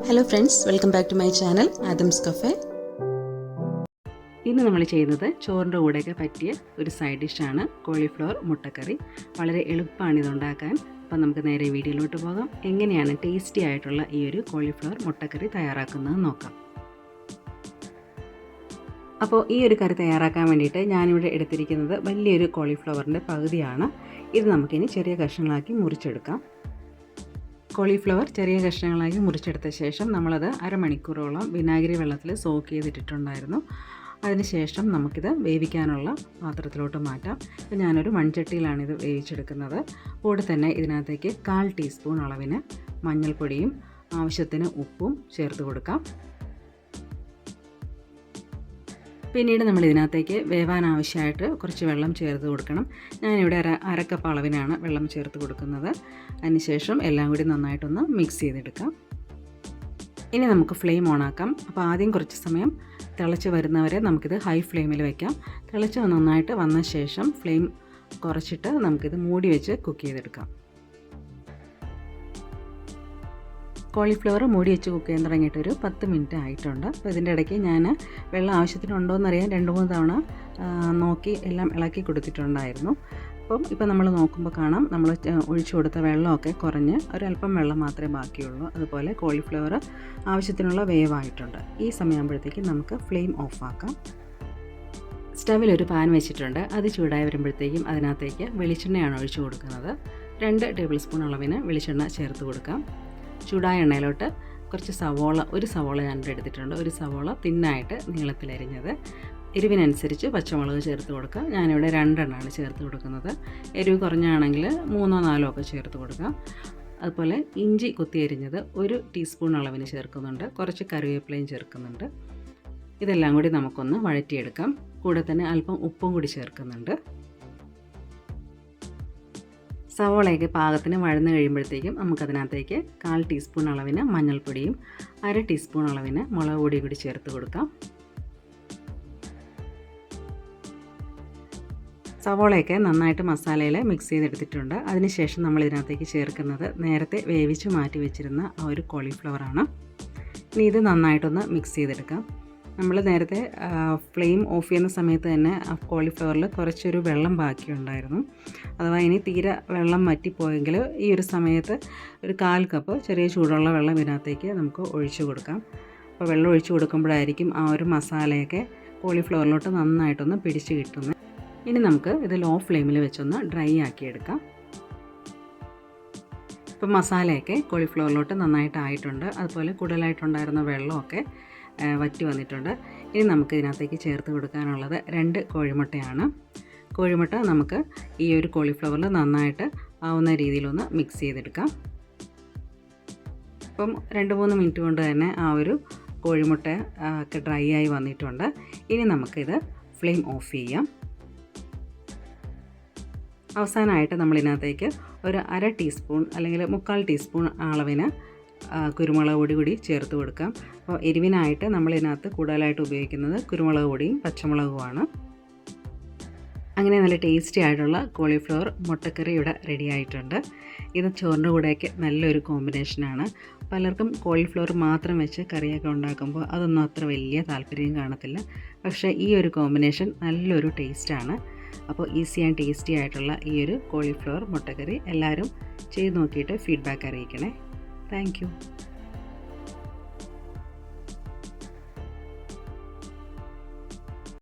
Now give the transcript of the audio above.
Hello friends, welcome back to my channel Adam's cafe. ഇന്ന് നമ്മൾ ചെയ്യുന്നത് ചോറിൻ്റെ കൂടെയൊക്കെ പറ്റിയ ഒരു സൈഡ് ഡിഷാണ് കോളിഫ്ലവർ മുട്ടക്കറി. വളരെ എളുപ്പമാണ് ഇതുണ്ടാക്കാൻ. അപ്പോൾ നമുക്ക് നേരെ വീഡിയോയിലോട്ട് പോകാം. എങ്ങനെയാണ് ടേസ്റ്റി ആയിട്ടുള്ള ഈ ഒരു കോളിഫ്ലവർ മുട്ടക്കറി തയ്യാറാക്കുന്നത് നോക്കാം. അപ്പോൾ ഈ ഒരു കറി തയ്യാറാക്കാൻ വേണ്ടിയിട്ട് ഞാനിവിടെ എടുത്തിരിക്കുന്നത് വലിയൊരു കോളിഫ്ലവറിൻ്റെ പകുതിയാണ്. ഇത് നമുക്കിനി ചെറിയ കഷ്ണങ്ങളാക്കി മുറിച്ചെടുക്കാം. കോളിഫ്ലവർ ചെറിയ കഷ്ണങ്ങളാക്കി മുറിച്ചെടുത്ത ശേഷം നമ്മളത് അരമണിക്കൂറോളം വിനാഗിരി വെള്ളത്തിൽ സോക്ക് ചെയ്തിട്ടുണ്ടായിരുന്നു. അതിനുശേഷം നമുക്കിത് വേവിക്കാനുള്ള പാത്രത്തിലോട്ട് മാറ്റാം. ഇപ്പോൾ ഞാനൊരു മൺചട്ടിയിലാണ് ഇത് വേവിച്ചെടുക്കുന്നത്. കൂടെ തന്നെ ഇതിനകത്തേക്ക് 1/4 ടീസ്പൂൺ അളവിന് മഞ്ഞൾപ്പൊടിയും ആവശ്യത്തിന് ഉപ്പും ചേർത്ത് കൊടുക്കാം. പിന്നീട് നമ്മൾ ഇതിനകത്തേക്ക് വേവാൻ ആവശ്യമായിട്ട് കുറച്ച് വെള്ളം ചേർത്ത് കൊടുക്കണം. ഞാനിവിടെ അരക്കപ്പ് അളവിനാണ് വെള്ളം ചേർത്ത് കൊടുക്കുന്നത്. അതിനുശേഷം എല്ലാം കൂടി നന്നായിട്ടൊന്ന് മിക്സ് ചെയ്തെടുക്കാം. ഇനി നമുക്ക് ഫ്ലെയിം ഓണാക്കാം. അപ്പോൾ ആദ്യം കുറച്ച് സമയം തിളച്ച് വരുന്നവരെ നമുക്കിത് ഹൈ ഫ്ലെയിമിൽ വയ്ക്കാം. തിളച്ച് നന്നായിട്ട് വന്ന ശേഷം ഫ്ലെയിം കുറച്ചിട്ട് നമുക്കിത് മൂടി വെച്ച് കുക്ക് ചെയ്തെടുക്കാം. കോളിഫ്ലവർ മൂടി വെച്ച് കുക്ക് ചെയ്യാൻ തുടങ്ങിയിട്ടൊരു 10 മിനിറ്റ് ആയിട്ടുണ്ട്. അപ്പോൾ ഇതിൻ്റെ ഇടയ്ക്ക് ഞാൻ വെള്ളം ആവശ്യത്തിനുണ്ടോയെന്നറിയാൻ 2-3 തവണ നോക്കി എല്ലാം ഇളക്കി കൊടുത്തിട്ടുണ്ടായിരുന്നു. ഇപ്പം നമ്മൾ നോക്കുമ്പോൾ കാണാം, നമ്മൾ ഒഴിച്ചു കൊടുത്ത വെള്ളമൊക്കെ കുറഞ്ഞ് ഒരല്പം വെള്ളം മാത്രമേ ബാക്കിയുള്ളൂ. അതുപോലെ കോളിഫ്ലവർ ആവശ്യത്തിനുള്ള വേവായിട്ടുണ്ട്. ഈ സമയമാകുമ്പോഴത്തേക്ക് നമുക്ക് ഫ്ലെയിം ഓഫാക്കാം. സ്റ്റവിലൊരു പാൻ വെച്ചിട്ടുണ്ട്. അത് ചൂടായി വരുമ്പോഴത്തേക്കും അതിനകത്തേക്ക് വെളിച്ചെണ്ണയാണ് ഒഴിച്ചു കൊടുക്കുന്നത്. 2 ടേബിൾ സ്പൂൺ അളവിന് വെളിച്ചെണ്ണ ചേർത്ത് കൊടുക്കാം. ചൂടായ എണ്ണയിലോട്ട് കുറച്ച് ഒരു സവോള ഞാനിവിടെ എടുത്തിട്ടുണ്ട്. ഒരു സവോള തിന്നായിട്ട് നീളത്തിലരിഞ്ഞത്. എരിവിനനുസരിച്ച് പച്ചമുളക് ചേർത്ത് കൊടുക്കുക. ഞാനിവിടെ 2 എണ്ണമാണ് ചേർത്ത് കൊടുക്കുന്നത്. എരിവ് കുറഞ്ഞാണെങ്കിൽ 3-4 ഒക്കെ ചേർത്ത് കൊടുക്കാം. അതുപോലെ ഇഞ്ചി കുത്തി അരിഞ്ഞത് 1 ടീസ്പൂൺ അളവിന് ചേർക്കുന്നുണ്ട്. കുറച്ച് കറിവേപ്പിലയും ചേർക്കുന്നുണ്ട്. ഇതെല്ലാം കൂടി നമുക്കൊന്ന് വഴറ്റിയെടുക്കാം. കൂടെ തന്നെ അല്പം ഉപ്പും കൂടി ചേർക്കുന്നുണ്ട്. സവോളയൊക്കെ പാകത്തിന് വഴന്ന് കഴിയുമ്പോഴത്തേക്കും നമുക്കതിനകത്തേക്ക് 1/4 ടീസ്പൂൺ അളവിന് മഞ്ഞൾപ്പൊടിയും 1/2 ടീസ്പൂൺ അളവിന് മുളക് പൊടിയും കൂടി ചേർത്ത് കൊടുക്കാം. സവോളയൊക്കെ നന്നായിട്ട് മസാലയിൽ മിക്സ് ചെയ്തെടുത്തിട്ടുണ്ട്. അതിനുശേഷം നമ്മൾ ഇതിനകത്തേക്ക് ചേർക്കുന്നത് നേരത്തെ വേവിച്ച് മാറ്റി വെച്ചിരുന്ന ആ ഒരു കോളിഫ്ലവറാണ്. ഇനി ഇത് നന്നായിട്ടൊന്ന് മിക്സ് ചെയ്തെടുക്കാം. നമ്മൾ നേരത്തെ ഫ്ലെയിം ഓഫ് ചെയ്യുന്ന സമയത്ത് തന്നെ കോളിഫ്ലവറിൽ കുറച്ചൊരു വെള്ളം ബാക്കിയുണ്ടായിരുന്നു. അഥവാ ഇനി തീരെ വെള്ളം വറ്റിപ്പോയെങ്കിൽ ഈ ഒരു സമയത്ത് ഒരു 1/4 കപ്പ് ചെറിയ ചൂടുള്ള വെള്ളം ഇതിനകത്തേക്ക് നമുക്ക് ഒഴിച്ചു കൊടുക്കാം. അപ്പോൾ വെള്ളം ഒഴിച്ചു കൊടുക്കുമ്പോഴായിരിക്കും ആ ഒരു മസാലയൊക്കെ കോളിഫ്ലവറിലോട്ട് നന്നായിട്ടൊന്ന് പിടിച്ച് കിട്ടുന്നത്. ഇനി നമുക്ക് ഇത് ലോ ഫ്ലെയിമിൽ വെച്ചൊന്ന് ഡ്രൈ ആക്കിയെടുക്കാം. ഇപ്പോൾ മസാലയൊക്കെ കോളിഫ്ലവറിലോട്ട് നന്നായിട്ടായിട്ടുണ്ട്. അതുപോലെ കൂടുതലായിട്ടുണ്ടായിരുന്ന വെള്ളമൊക്കെ വറ്റി വന്നിട്ടുണ്ട്. ഇനി നമുക്ക് ഇതിനകത്തേക്ക് ചേർത്ത് കൊടുക്കാനുള്ളത് 2 കോഴിമുട്ടയാണ്. കോഴിമുട്ട നമുക്ക് ഈ ഒരു കോളിഫ്ലവറിൽ നന്നായിട്ട് ആവുന്ന രീതിയിലൊന്ന് മിക്സ് ചെയ്തെടുക്കാം. ഇപ്പം 2-3 മിനിറ്റ് കൊണ്ട് തന്നെ ആ ഒരു കോഴിമുട്ട ഒക്കെ ഡ്രൈ ആയി വന്നിട്ടുണ്ട്. ഇനി നമുക്കിത് ഫ്ലെയിം ഓഫ് ചെയ്യാം. അവസാനമായിട്ട് നമ്മളിതിനകത്തേക്ക് ഒരു 1/2 ടീസ്പൂൺ അല്ലെങ്കിൽ 3/4 ടീസ്പൂൺ അളവിന് കുരുമുളക് പൊടി കൂടി ചേർത്ത് കൊടുക്കാം. അപ്പോൾ എരിവിനായിട്ട് നമ്മളിതിനകത്ത് കൂടുതലായിട്ട് ഉപയോഗിക്കുന്നത് കുരുമുളക് പൊടിയും പച്ചമുളകുമാണ്. അങ്ങനെ നല്ല ടേസ്റ്റി ആയിട്ടുള്ള കോളിഫ്ലവർ മുട്ടക്കറി ഇവിടെ റെഡി ആയിട്ടുണ്ട്. ഇത് ചോറിൻ്റെ കൂടെയൊക്കെ നല്ലൊരു കോമ്പിനേഷനാണ്. പലർക്കും കോളിഫ്ലവർ മാത്രം വെച്ച് കറിയൊക്കെ ഉണ്ടാക്കുമ്പോൾ അതൊന്നും അത്ര വലിയ താല്പര്യം കാണത്തില്ല. പക്ഷേ ഈ ഒരു കോമ്പിനേഷൻ നല്ലൊരു ടേസ്റ്റാണ്. അപ്പോൾ ഈസി ആൻഡ് ടേസ്റ്റി ആയിട്ടുള്ള ഈ ഒരു കോളിഫ്ലവർ മുട്ടക്കറി എല്ലാവരും ചെയ്ത് നോക്കിയിട്ട് ഫീഡ്ബാക്ക് അറിയിക്കണേ. Thank you.